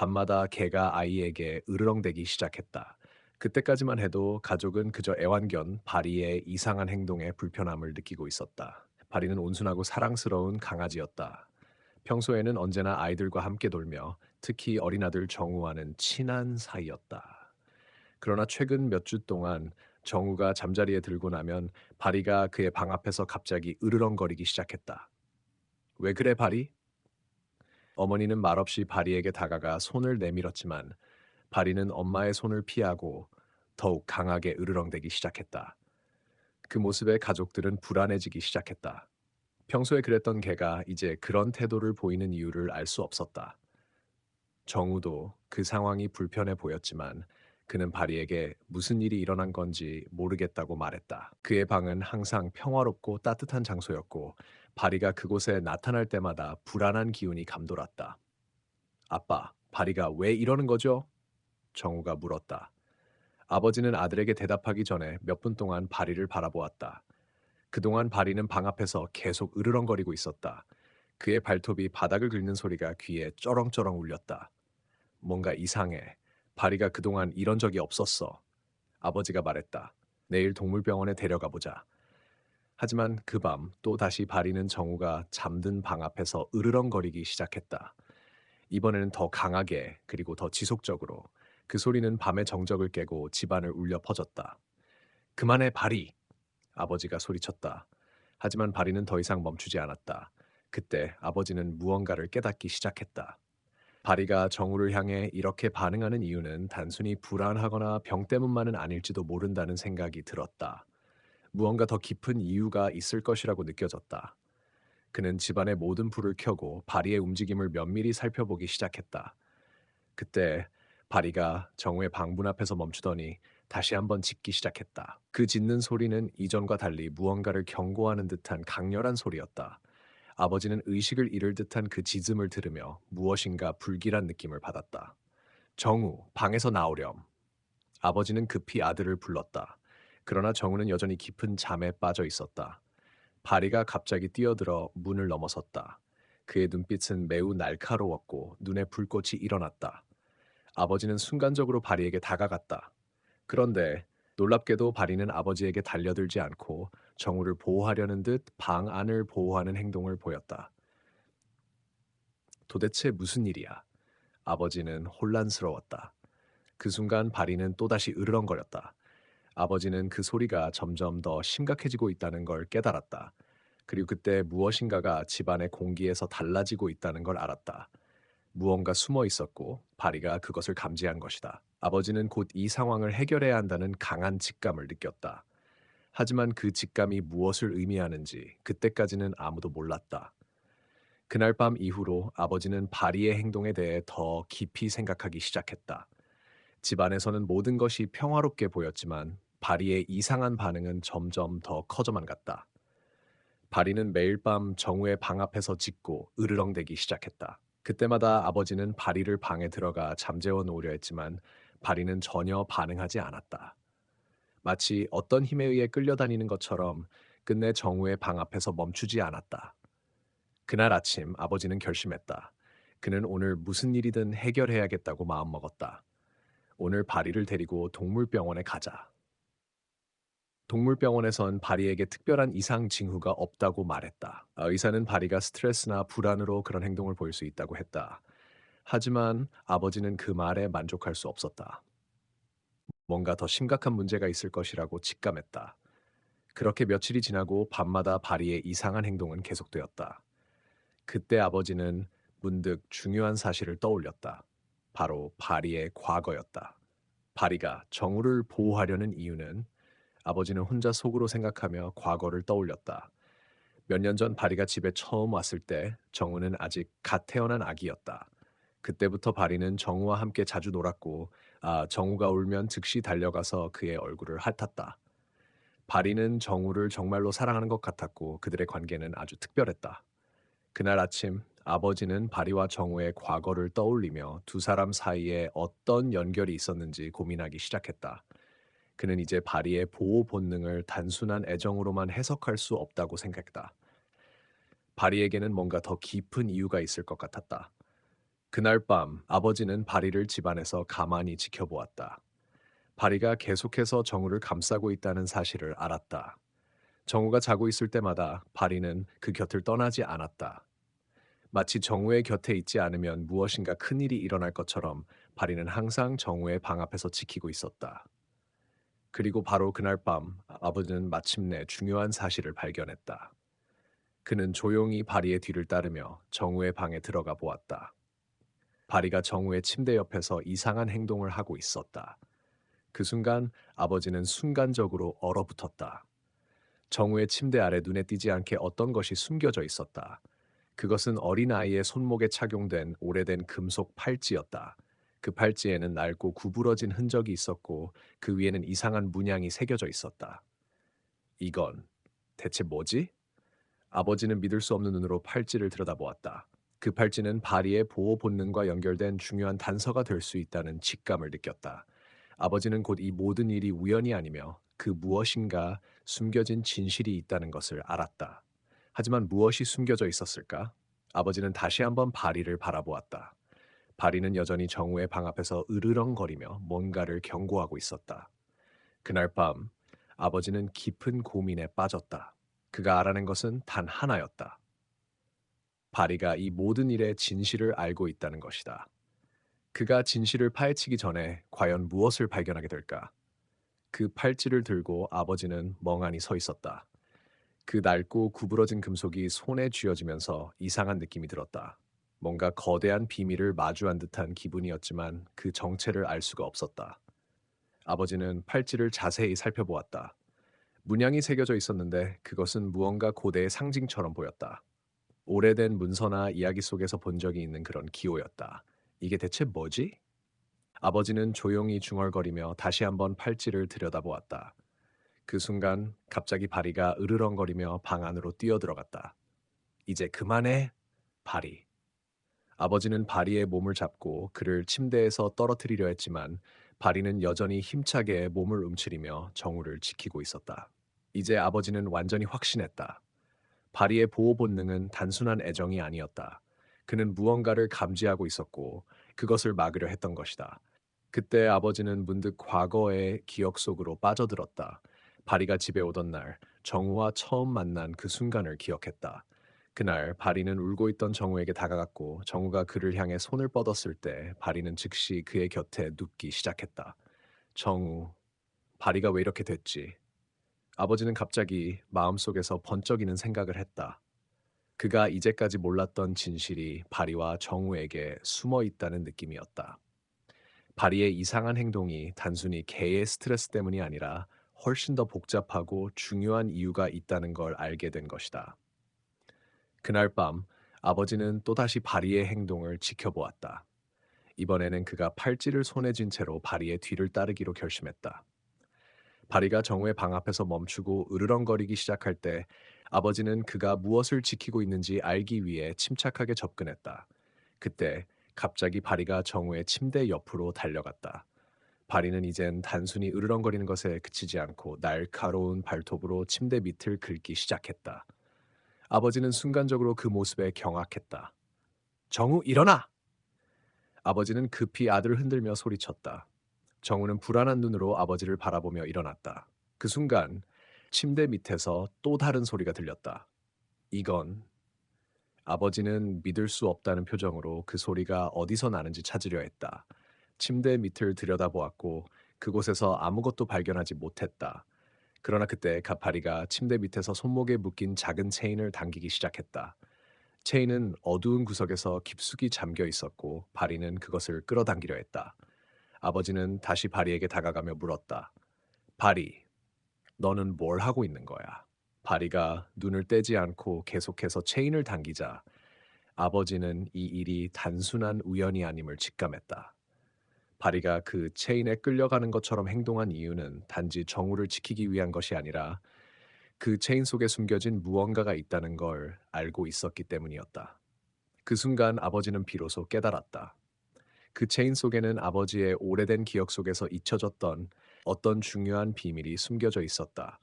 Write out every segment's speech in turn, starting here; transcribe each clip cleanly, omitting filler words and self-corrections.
밤마다 개가 아이에게 으르렁대기 시작했다. 그때까지만 해도 가족은 그저 애완견 바리의 이상한 행동에 불편함을 느끼고 있었다. 바리는 온순하고 사랑스러운 강아지였다. 평소에는 언제나 아이들과 함께 놀며 특히 어린 아들 정우와는 친한 사이였다. 그러나 최근 몇 주 동안 정우가 잠자리에 들고 나면 바리가 그의 방 앞에서 갑자기 으르렁거리기 시작했다. 왜 그래, 바리? 어머니는 말없이 바리에게 다가가 손을 내밀었지만 바리는 엄마의 손을 피하고 더욱 강하게 으르렁대기 시작했다. 그 모습에 가족들은 불안해지기 시작했다. 평소에 그랬던 개가 이제 그런 태도를 보이는 이유를 알 수 없었다. 정우도 그 상황이 불편해 보였지만 그는 바리에게 무슨 일이 일어난 건지 모르겠다고 말했다. 그의 방은 항상 평화롭고 따뜻한 장소였고 바리가 그곳에 나타날 때마다 불안한 기운이 감돌았다. 아빠, 바리가 왜 이러는 거죠? 정우가 물었다. 아버지는 아들에게 대답하기 전에 몇 분 동안 바리를 바라보았다. 그동안 바리는 방 앞에서 계속 으르렁거리고 있었다. 그의 발톱이 바닥을 긁는 소리가 귀에 쩌렁쩌렁 울렸다. 뭔가 이상해. 바리가 그동안 이런 적이 없었어. 아버지가 말했다. 내일 동물병원에 데려가 보자. 하지만 그 밤 또 다시 바리는 정우가 잠든 방 앞에서 으르렁거리기 시작했다. 이번에는 더 강하게 그리고 더 지속적으로 그 소리는 밤의 정적을 깨고 집안을 울려 퍼졌다. 그만해, 바리! 아버지가 소리쳤다. 하지만 바리는 더 이상 멈추지 않았다. 그때 아버지는 무언가를 깨닫기 시작했다. 바리가 정우를 향해 이렇게 반응하는 이유는 단순히 불안하거나 병 때문만은 아닐지도 모른다는 생각이 들었다. 무언가 더 깊은 이유가 있을 것이라고 느껴졌다. 그는 집안의 모든 불을 켜고 바리의 움직임을 면밀히 살펴보기 시작했다. 그때 바리가 정우의 방문 앞에서 멈추더니 다시 한번 짖기 시작했다. 그 짖는 소리는 이전과 달리 무언가를 경고하는 듯한 강렬한 소리였다. 아버지는 의식을 잃을 듯한 그 짖음을 들으며 무엇인가 불길한 느낌을 받았다. 정우, 방에서 나오렴. 아버지는 급히 아들을 불렀다. 그러나 정우는 여전히 깊은 잠에 빠져 있었다. 바리가 갑자기 뛰어들어 문을 넘어섰다. 그의 눈빛은 매우 날카로웠고 눈에 불꽃이 일어났다. 아버지는 순간적으로 바리에게 다가갔다. 그런데 놀랍게도 바리는 아버지에게 달려들지 않고 정우를 보호하려는 듯 방 안을 보호하는 행동을 보였다. 도대체 무슨 일이야? 아버지는 혼란스러웠다. 그 순간 바리는 또다시 으르렁거렸다. 아버지는 그 소리가 점점 더 심각해지고 있다는 걸 깨달았다. 그리고 그때 무엇인가가 집안의 공기에서 달라지고 있다는 걸 알았다. 무언가 숨어 있었고 바리가 그것을 감지한 것이다. 아버지는 곧 이 상황을 해결해야 한다는 강한 직감을 느꼈다. 하지만 그 직감이 무엇을 의미하는지 그때까지는 아무도 몰랐다. 그날 밤 이후로 아버지는 바리의 행동에 대해 더 깊이 생각하기 시작했다. 집안에서는 모든 것이 평화롭게 보였지만 바리의 이상한 반응은 점점 더 커져만 갔다. 바리는 매일 밤 정우의 방 앞에서 짖고 으르렁대기 시작했다. 그때마다 아버지는 바리를 방에 들어가 잠재워 놓으려 했지만 바리는 전혀 반응하지 않았다. 마치 어떤 힘에 의해 끌려다니는 것처럼 끝내 정우의 방 앞에서 멈추지 않았다. 그날 아침 아버지는 결심했다. 그는 오늘 무슨 일이든 해결해야겠다고 마음먹었다. 오늘 바리를 데리고 동물병원에 가자. 동물병원에선 바리에게 특별한 이상 징후가 없다고 말했다. 의사는 바리가 스트레스나 불안으로 그런 행동을 보일 수 있다고 했다. 하지만 아버지는 그 말에 만족할 수 없었다. 뭔가 더 심각한 문제가 있을 것이라고 직감했다. 그렇게 며칠이 지나고 밤마다 바리의 이상한 행동은 계속되었다. 그때 아버지는 문득 중요한 사실을 떠올렸다. 바로 바리의 과거였다. 바리가 정우를 보호하려는 이유는 아버지는 혼자 속으로 생각하며 과거를 떠올렸다. 몇 년 전 바리가 집에 처음 왔을 때 정우는 아직 갓 태어난 아기였다. 그때부터 바리는 정우와 함께 자주 놀았고, 정우가 울면 즉시 달려가서 그의 얼굴을 핥았다. 바리는 정우를 정말로 사랑하는 것 같았고 그들의 관계는 아주 특별했다. 그날 아침 아버지는 바리와 정우의 과거를 떠올리며 두 사람 사이에 어떤 연결이 있었는지 고민하기 시작했다. 그는 이제 바리의 보호 본능을 단순한 애정으로만 해석할 수 없다고 생각했다. 바리에게는 뭔가 더 깊은 이유가 있을 것 같았다. 그날 밤 아버지는 바리를 집안에서 가만히 지켜보았다. 바리가 계속해서 정우를 감싸고 있다는 사실을 알았다. 정우가 자고 있을 때마다 바리는 그 곁을 떠나지 않았다. 마치 정우의 곁에 있지 않으면 무엇인가 큰일이 일어날 것처럼 바리는 항상 정우의 방 앞에서 지키고 있었다. 그리고 바로 그날 밤 아버지는 마침내 중요한 사실을 발견했다. 그는 조용히 바리의 뒤를 따르며 정우의 방에 들어가 보았다. 바리가 정우의 침대 옆에서 이상한 행동을 하고 있었다. 그 순간 아버지는 순간적으로 얼어붙었다. 정우의 침대 아래 눈에 띄지 않게 어떤 것이 숨겨져 있었다. 그것은 어린아이의 손목에 착용된 오래된 금속 팔찌였다. 그 팔찌에는 낡고 구부러진 흔적이 있었고 그 위에는 이상한 문양이 새겨져 있었다. 이건 대체 뭐지? 아버지는 믿을 수 없는 눈으로 팔찌를 들여다보았다. 그 팔찌는 바리의 보호 본능과 연결된 중요한 단서가 될 수 있다는 직감을 느꼈다. 아버지는 곧 이 모든 일이 우연이 아니며 그 무엇인가 숨겨진 진실이 있다는 것을 알았다. 하지만 무엇이 숨겨져 있었을까? 아버지는 다시 한번 바리를 바라보았다. 바리는 여전히 정우의 방 앞에서 으르렁거리며 뭔가를 경고하고 있었다. 그날 밤 아버지는 깊은 고민에 빠졌다. 그가 알아낸 것은 단 하나였다. 바리가 이 모든 일의 진실을 알고 있다는 것이다. 그가 진실을 파헤치기 전에 과연 무엇을 발견하게 될까? 그 팔찌를 들고 아버지는 멍하니 서 있었다. 그 낡고 구부러진 금속이 손에 쥐어지면서 이상한 느낌이 들었다. 뭔가 거대한 비밀을 마주한 듯한 기분이었지만 그 정체를 알 수가 없었다. 아버지는 팔찌를 자세히 살펴보았다. 문양이 새겨져 있었는데 그것은 무언가 고대의 상징처럼 보였다. 오래된 문서나 이야기 속에서 본 적이 있는 그런 기호였다. 이게 대체 뭐지? 아버지는 조용히 중얼거리며 다시 한번 팔찌를 들여다보았다. 그 순간 갑자기 바리가 으르렁거리며 방 안으로 뛰어들어갔다. 이제 그만해, 바리. 아버지는 바리의 몸을 잡고 그를 침대에서 떨어뜨리려 했지만 바리는 여전히 힘차게 몸을 움츠리며 정우를 지키고 있었다. 이제 아버지는 완전히 확신했다. 바리의 보호 본능은 단순한 애정이 아니었다. 그는 무언가를 감지하고 있었고 그것을 막으려 했던 것이다. 그때 아버지는 문득 과거의 기억 속으로 빠져들었다. 바리가 집에 오던 날 정우와 처음 만난 그 순간을 기억했다. 그날 바리는 울고 있던 정우에게 다가갔고 정우가 그를 향해 손을 뻗었을 때 바리는 즉시 그의 곁에 눕기 시작했다. 정우, 바리가 왜 이렇게 됐지? 아버지는 갑자기 마음속에서 번쩍이는 생각을 했다. 그가 이제까지 몰랐던 진실이 바리와 정우에게 숨어 있다는 느낌이었다. 바리의 이상한 행동이 단순히 개의 스트레스 때문이 아니라 훨씬 더 복잡하고 중요한 이유가 있다는 걸 알게 된 것이다. 그날 밤 아버지는 또다시 바리의 행동을 지켜보았다. 이번에는 그가 팔찌를 손에 쥔 채로 바리의 뒤를 따르기로 결심했다. 바리가 정우의 방 앞에서 멈추고 으르렁거리기 시작할 때 아버지는 그가 무엇을 지키고 있는지 알기 위해 침착하게 접근했다. 그때 갑자기 바리가 정우의 침대 옆으로 달려갔다. 바리는 이젠 단순히 으르렁거리는 것에 그치지 않고 날카로운 발톱으로 침대 밑을 긁기 시작했다. 아버지는 순간적으로 그 모습에 경악했다. 정우, 일어나! 아버지는 급히 아들을 흔들며 소리쳤다. 정우는 불안한 눈으로 아버지를 바라보며 일어났다. 그 순간 침대 밑에서 또 다른 소리가 들렸다. 이건 아버지는 믿을 수 없다는 표정으로 그 소리가 어디서 나는지 찾으려 했다. 침대 밑을 들여다보았고 그곳에서 아무것도 발견하지 못했다. 그러나 그때 가파리가 침대 밑에서 손목에 묶인 작은 체인을 당기기 시작했다. 체인은 어두운 구석에서 깊숙이 잠겨 있었고 바리는 그것을 끌어당기려 했다. 아버지는 다시 바리에게 다가가며 물었다. 바리, 너는 뭘 하고 있는 거야? 바리가 눈을 떼지 않고 계속해서 체인을 당기자 아버지는 이 일이 단순한 우연이 아님을 직감했다. 바리가 그 체인에 끌려가는 것처럼 행동한 이유는 단지 정우를 지키기 위한 것이 아니라 그 체인 속에 숨겨진 무언가가 있다는 걸 알고 있었기 때문이었다. 그 순간 아버지는 비로소 깨달았다. 그 체인 속에는 아버지의 오래된 기억 속에서 잊혀졌던 어떤 중요한 비밀이 숨겨져 있었다.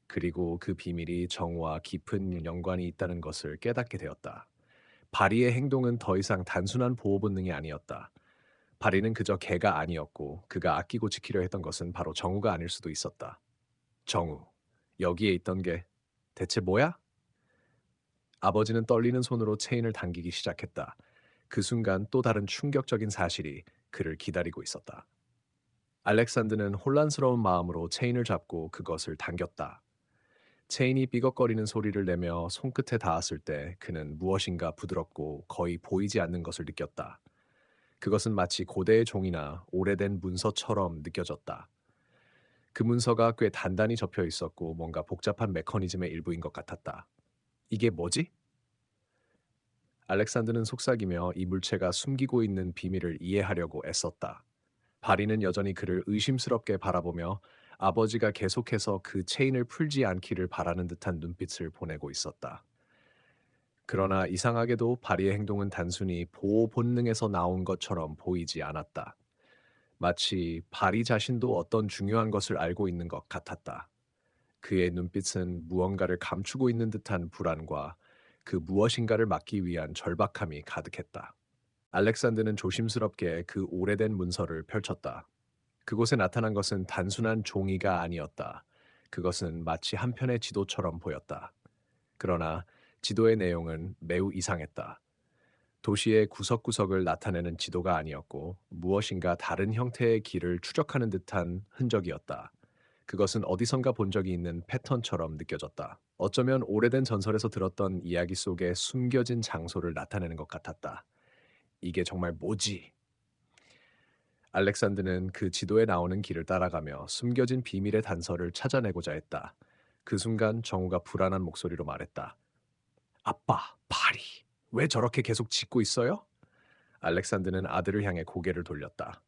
그리고 그 비밀이 정우와 깊은 연관이 있다는 것을 깨닫게 되었다. 바리의 행동은 더 이상 단순한 보호 본능이 아니었다. 바리는 그저 개가 아니었고 그가 아끼고 지키려 했던 것은 바로 정우가 아닐 수도 있었다. 정우. 여기에 있던 게 대체 뭐야? 아버지는 떨리는 손으로 체인을 당기기 시작했다. 그 순간 또 다른 충격적인 사실이 그를 기다리고 있었다. 알렉산드는 혼란스러운 마음으로 체인을 잡고 그것을 당겼다. 체인이 삐걱거리는 소리를 내며 손끝에 닿았을 때 그는 무엇인가 부드럽고 거의 보이지 않는 것을 느꼈다. 그것은 마치 고대의 종이나 오래된 문서처럼 느껴졌다. 그 문서가 꽤 단단히 접혀 있었고 뭔가 복잡한 메커니즘의 일부인 것 같았다. 이게 뭐지? 알렉산드는 속삭이며 이 물체가 숨기고 있는 비밀을 이해하려고 애썼다. 바리는 여전히 그를 의심스럽게 바라보며 아버지가 계속해서 그 체인을 풀지 않기를 바라는 듯한 눈빛을 보내고 있었다. 그러나 이상하게도 바리의 행동은 단순히 보호 본능에서 나온 것처럼 보이지 않았다. 마치 바리 자신도 어떤 중요한 것을 알고 있는 것 같았다. 그의 눈빛은 무언가를 감추고 있는 듯한 불안과 그 무엇인가를 막기 위한 절박함이 가득했다. 알렉산드는 조심스럽게 그 오래된 문서를 펼쳤다. 그곳에 나타난 것은 단순한 종이가 아니었다. 그것은 마치 한 편의 지도처럼 보였다. 그러나 지도의 내용은 매우 이상했다. 도시의 구석구석을 나타내는 지도가 아니었고 무엇인가 다른 형태의 길을 추적하는 듯한 흔적이었다. 그것은 어디선가 본 적이 있는 패턴처럼 느껴졌다. 어쩌면 오래된 전설에서 들었던 이야기 속에 숨겨진 장소를 나타내는 것 같았다. 이게 정말 뭐지? 알렉산드는 그 지도에 나오는 길을 따라가며 숨겨진 비밀의 단서를 찾아내고자 했다. 그 순간 정우가 불안한 목소리로 말했다. 아빠, 파리, 왜 저렇게 계속 짖고 있어요? 알렉산드는 아들을 향해 고개를 돌렸다.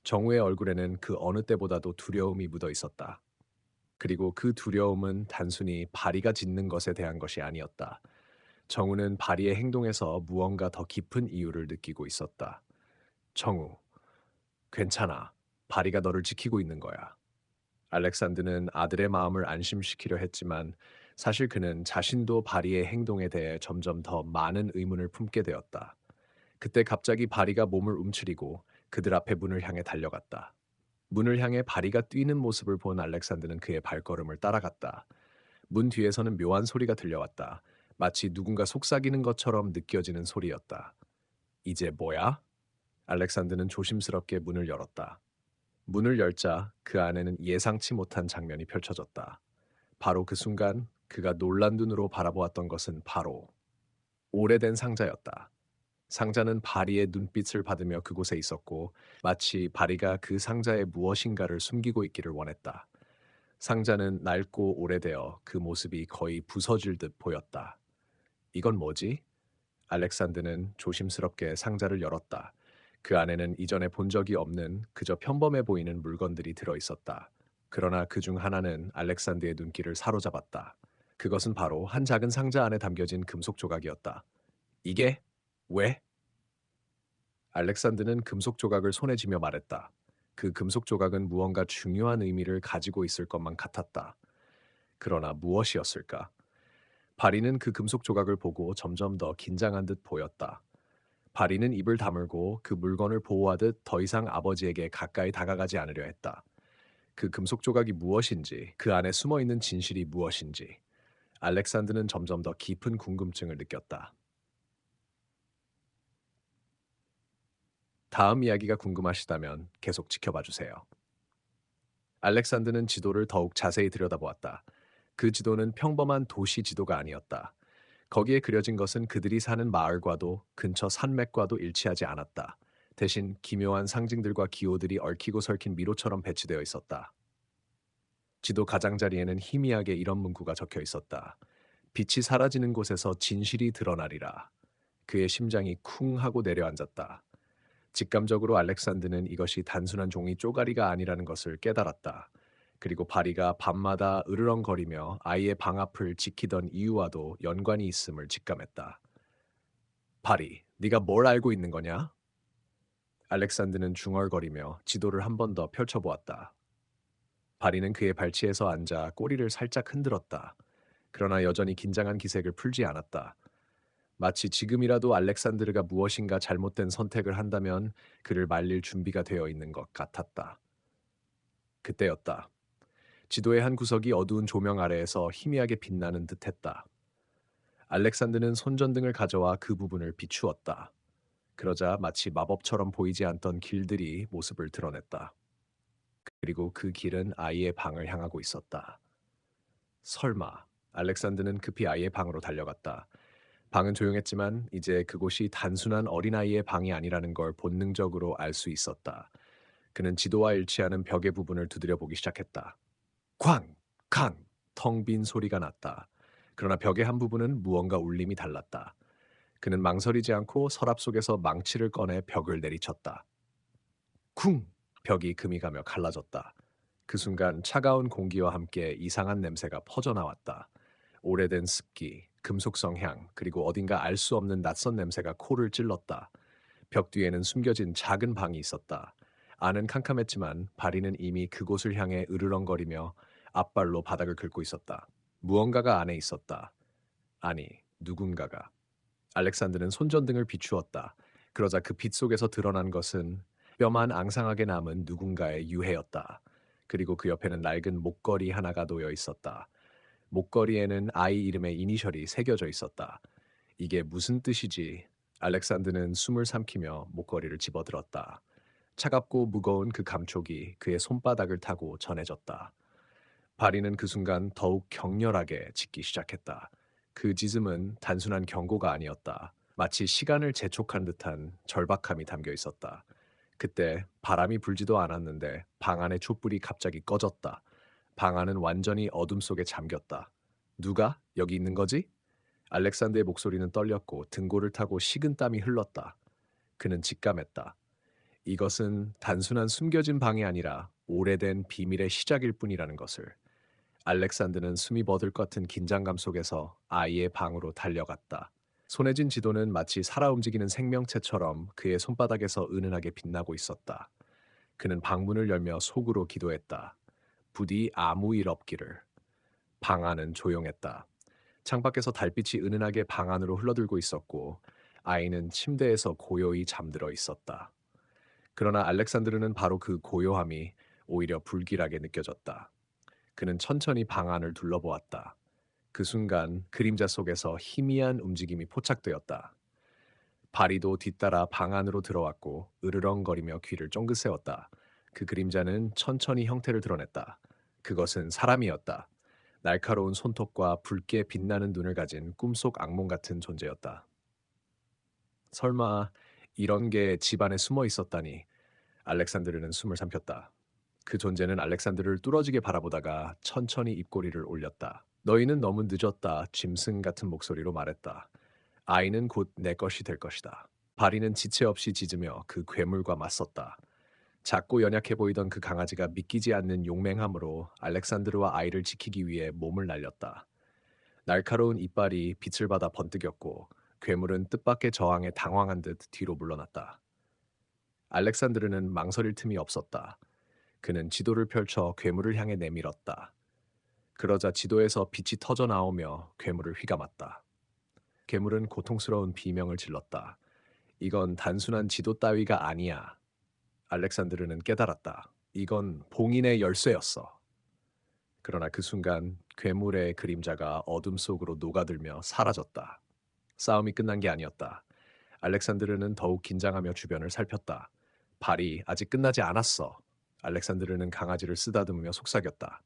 정우의 얼굴에는 그 어느 때보다도 두려움이 묻어 있었다. 그리고 그 두려움은 단순히 바리가 짖는 것에 대한 것이 아니었다. 정우는 바리의 행동에서 무언가 더 깊은 이유를 느끼고 있었다. 정우, 괜찮아. 바리가 너를 지키고 있는 거야. 알렉산드는 아들의 마음을 안심시키려 했지만 사실 그는 자신도 바리의 행동에 대해 점점 더 많은 의문을 품게 되었다. 그때 갑자기 바리가 몸을 움츠리고 그들 앞에 문을 향해 달려갔다. 문을 향해 바리가 뛰는 모습을 본 알렉산드는 그의 발걸음을 따라갔다. 문 뒤에서는 묘한 소리가 들려왔다. 마치 누군가 속삭이는 것처럼 느껴지는 소리였다. 이제 뭐야? 알렉산드는 조심스럽게 문을 열었다. 문을 열자 그 안에는 예상치 못한 장면이 펼쳐졌다. 바로 그 순간 그가 놀란 눈으로 바라보았던 것은 바로 오래된 상자였다. 상자는 바리의 눈빛을 받으며 그곳에 있었고 마치 바리가 그 상자에 무엇인가를 숨기고 있기를 원했다. 상자는 낡고 오래되어 그 모습이 거의 부서질 듯 보였다. 이건 뭐지? 알렉산드는 조심스럽게 상자를 열었다. 그 안에는 이전에 본 적이 없는 그저 평범해 보이는 물건들이 들어 있었다. 그러나 그 중 하나는 알렉산드의 눈길을 사로잡았다. 그것은 바로 한 작은 상자 안에 담겨진 금속 조각이었다. 이게 왜? 알렉산드는 금속 조각을 손에 쥐며 말했다. 그 금속 조각은 무언가 중요한 의미를 가지고 있을 것만 같았다. 그러나 무엇이었을까? 바리는 그 금속 조각을 보고 점점 더 긴장한 듯 보였다. 바리는 입을 다물고 그 물건을 보호하듯 더 이상 아버지에게 가까이 다가가지 않으려 했다. 그 금속 조각이 무엇인지, 그 안에 숨어 있는 진실이 무엇인지, 알렉산드는 점점 더 깊은 궁금증을 느꼈다. 다음 이야기가 궁금하시다면 계속 지켜봐 주세요. 알렉산드는 지도를 더욱 자세히 들여다보았다. 그 지도는 평범한 도시 지도가 아니었다. 거기에 그려진 것은 그들이 사는 마을과도 근처 산맥과도 일치하지 않았다. 대신 기묘한 상징들과 기호들이 얽히고 설킨 미로처럼 배치되어 있었다. 지도 가장자리에는 희미하게 이런 문구가 적혀 있었다. 빛이 사라지는 곳에서 진실이 드러나리라. 그의 심장이 쿵 하고 내려앉았다. 직감적으로 알렉산드는 이것이 단순한 종이 쪼가리가 아니라는 것을 깨달았다. 그리고 바리가 밤마다 으르렁거리며 아이의 방 앞을 지키던 이유와도 연관이 있음을 직감했다. 바리, 네가 뭘 알고 있는 거냐? 알렉산드는 중얼거리며 지도를 한 번 더 펼쳐보았다. 바리는 그의 발치에서 앉아 꼬리를 살짝 흔들었다. 그러나 여전히 긴장한 기색을 풀지 않았다. 마치 지금이라도 알렉산드르가 무엇인가 잘못된 선택을 한다면 그를 말릴 준비가 되어 있는 것 같았다. 그때였다. 지도의 한 구석이 어두운 조명 아래에서 희미하게 빛나는 듯했다. 알렉산드는 손전등을 가져와 그 부분을 비추었다. 그러자 마치 마법처럼 보이지 않던 길들이 모습을 드러냈다. 그리고 그 길은 아이의 방을 향하고 있었다. 설마. 알렉산드는 급히 아이의 방으로 달려갔다. 방은 조용했지만 이제 그곳이 단순한 어린아이의 방이 아니라는 걸 본능적으로 알 수 있었다. 그는 지도와 일치하는 벽의 부분을 두드려 보기 시작했다. 쾅! 쾅! 텅 빈 소리가 났다. 그러나 벽의 한 부분은 무언가 울림이 달랐다. 그는 망설이지 않고 서랍 속에서 망치를 꺼내 벽을 내리쳤다. 쿵! 벽이 금이 가며 갈라졌다. 그 순간 차가운 공기와 함께 이상한 냄새가 퍼져나왔다. 오래된 습기, 금속성 향, 그리고 어딘가 알 수 없는 낯선 냄새가 코를 찔렀다. 벽 뒤에는 숨겨진 작은 방이 있었다. 안은 캄캄했지만 바리는 이미 그곳을 향해 으르렁거리며 앞발로 바닥을 긁고 있었다. 무언가가 안에 있었다. 아니, 누군가가. 알렉산드는 손전등을 비추었다. 그러자 그 빛 속에서 드러난 것은 뼈만 앙상하게 남은 누군가의 유해였다. 그리고 그 옆에는 낡은 목걸이 하나가 놓여 있었다. 목걸이에는 아이 이름의 이니셜이 새겨져 있었다. 이게 무슨 뜻이지? 알렉산드는 숨을 삼키며 목걸이를 집어들었다. 차갑고 무거운 그 감촉이 그의 손바닥을 타고 전해졌다. 바리는 그 순간 더욱 격렬하게 짖기 시작했다. 그 짖음은 단순한 경고가 아니었다. 마치 시간을 재촉한 듯한 절박함이 담겨 있었다. 그때 바람이 불지도 않았는데 방 안의 촛불이 갑자기 꺼졌다. 방 안은 완전히 어둠 속에 잠겼다. 누가 여기 있는 거지? 알렉산드의 목소리는 떨렸고 등골을 타고 식은땀이 흘렀다. 그는 직감했다. 이것은 단순한 숨겨진 방이 아니라 오래된 비밀의 시작일 뿐이라는 것을. 알렉산드는 숨이 멎을 것 같은 긴장감 속에서 아이의 방으로 달려갔다. 손에 쥔 지도는 마치 살아 움직이는 생명체처럼 그의 손바닥에서 은은하게 빛나고 있었다. 그는 방문을 열며 속으로 기도했다. 부디 아무 일 없기를. 방 안은 조용했다. 창밖에서 달빛이 은은하게 방 안으로 흘러들고 있었고 아이는 침대에서 고요히 잠들어 있었다. 그러나 알렉산드르는 바로 그 고요함이 오히려 불길하게 느껴졌다. 그는 천천히 방 안을 둘러보았다. 그 순간 그림자 속에서 희미한 움직임이 포착되었다. 바리도 뒤따라 방 안으로 들어왔고 으르렁거리며 귀를 쫑긋 세웠다. 그 그림자는 천천히 형태를 드러냈다. 그것은 사람이었다. 날카로운 손톱과 붉게 빛나는 눈을 가진 꿈속 악몽 같은 존재였다. 설마 이런 게 집안에 숨어 있었다니. 알렉산드르는 숨을 삼켰다. 그 존재는 알렉산드를 뚫어지게 바라보다가 천천히 입꼬리를 올렸다. 너희는 너무 늦었다. 짐승 같은 목소리로 말했다. 아이는 곧 내 것이 될 것이다. 바리는 지체 없이 짖으며 그 괴물과 맞섰다. 작고 연약해 보이던 그 강아지가 믿기지 않는 용맹함으로 알렉산드르와 아이를 지키기 위해 몸을 날렸다. 날카로운 이빨이 빛을 받아 번뜩였고 괴물은 뜻밖의 저항에 당황한 듯 뒤로 물러났다. 알렉산드르는 망설일 틈이 없었다. 그는 지도를 펼쳐 괴물을 향해 내밀었다. 그러자 지도에서 빛이 터져 나오며 괴물을 휘감았다. 괴물은 고통스러운 비명을 질렀다. 이건 단순한 지도 따위가 아니야. 알렉산드르는 깨달았다. 이건 봉인의 열쇠였어. 그러나 그 순간 괴물의 그림자가 어둠 속으로 녹아들며 사라졌다. 싸움이 끝난 게 아니었다. 알렉산드르는 더욱 긴장하며 주변을 살폈다. 발이 아직 끝나지 않았어. 알렉산드르는 강아지를 쓰다듬으며 속삭였다.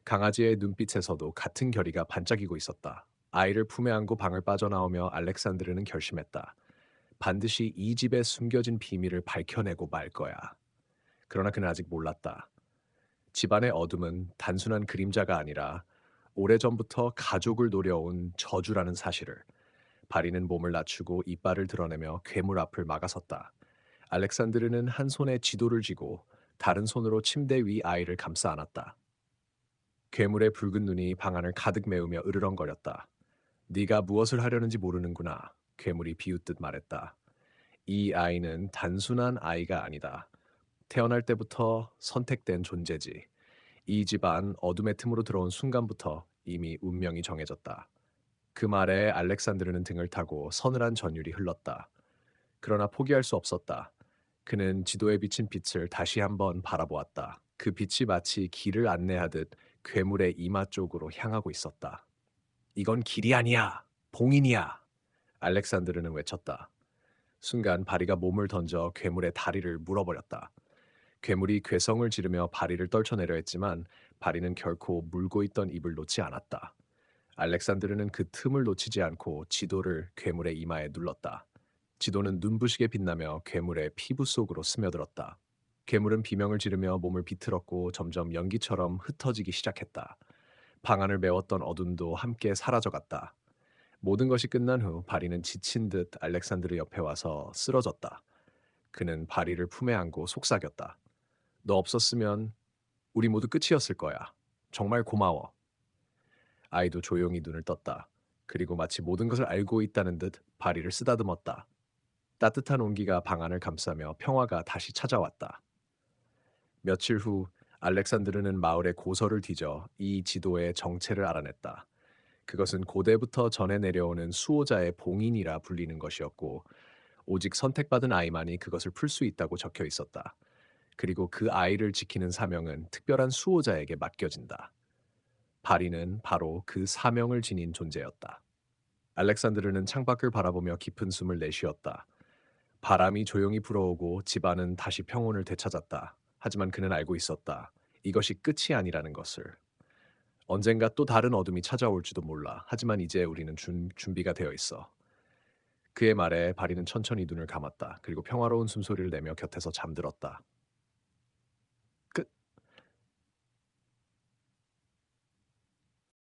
강아지의 눈빛에서도 같은 결의가 반짝이고 있었다. 아이를 품에 안고 방을 빠져나오며 알렉산드르는 결심했다. 반드시 이 집의 숨겨진 비밀을 밝혀내고 말 거야. 그러나 그는 아직 몰랐다. 집안의 어둠은 단순한 그림자가 아니라 오래전부터 가족을 노려온 저주라는 사실을. 바리는 몸을 낮추고 이빨을 드러내며 괴물 앞을 막아섰다. 알렉산드르는 한 손에 지도를 쥐고 다른 손으로 침대 위 아이를 감싸 안았다. 괴물의 붉은 눈이 방 안을 가득 메우며 으르렁거렸다. 네가 무엇을 하려는지 모르는구나. 괴물이 비웃듯 말했다. 이 아이는 단순한 아이가 아니다. 태어날 때부터 선택된 존재지. 이 집안 어둠의 틈으로 들어온 순간부터 이미 운명이 정해졌다. 그 말에 알렉산드르는 등을 타고 서늘한 전율이 흘렀다. 그러나 포기할 수 없었다. 그는 지도에 비친 빛을 다시 한번 바라보았다. 그 빛이 마치 길을 안내하듯 괴물의 이마 쪽으로 향하고 있었다. 이건 길이 아니야! 봉인이야! 알렉산드르는 외쳤다. 순간 바리가 몸을 던져 괴물의 다리를 물어버렸다. 괴물이 괴성을 지르며 바리를 떨쳐내려 했지만 바리는 결코 물고 있던 입을 놓지 않았다. 알렉산드르는 그 틈을 놓치지 않고 지도를 괴물의 이마에 눌렀다. 지도는 눈부시게 빛나며 괴물의 피부 속으로 스며들었다. 괴물은 비명을 지르며 몸을 비틀었고 점점 연기처럼 흩어지기 시작했다. 방 안을 메웠던 어둠도 함께 사라져갔다. 모든 것이 끝난 후 바리는 지친 듯 알렉산드르 옆에 와서 쓰러졌다. 그는 바리를 품에 안고 속삭였다. 너 없었으면 우리 모두 끝이었을 거야. 정말 고마워. 아이도 조용히 눈을 떴다. 그리고 마치 모든 것을 알고 있다는 듯 바리를 쓰다듬었다. 따뜻한 온기가 방 안을 감싸며 평화가 다시 찾아왔다. 며칠 후 알렉산드르는 마을의 고서를 뒤져 이 지도의 정체를 알아냈다. 그것은 고대부터 전해 내려오는 수호자의 봉인이라 불리는 것이었고 오직 선택받은 아이만이 그것을 풀 수 있다고 적혀 있었다. 그리고 그 아이를 지키는 사명은 특별한 수호자에게 맡겨진다. 바리는 바로 그 사명을 지닌 존재였다. 알렉산드르는 창밖을 바라보며 깊은 숨을 내쉬었다. 바람이 조용히 불어오고 집안은 다시 평온을 되찾았다. 하지만 그는 알고 있었다. 이것이 끝이 아니라는 것을. 언젠가 또 다른 어둠이 찾아올지도 몰라. 하지만 이제 우리는 준비가 되어 있어. 그의 말에 바리는 천천히 눈을 감았다. 그리고 평화로운 숨소리를 내며 곁에서 잠들었다.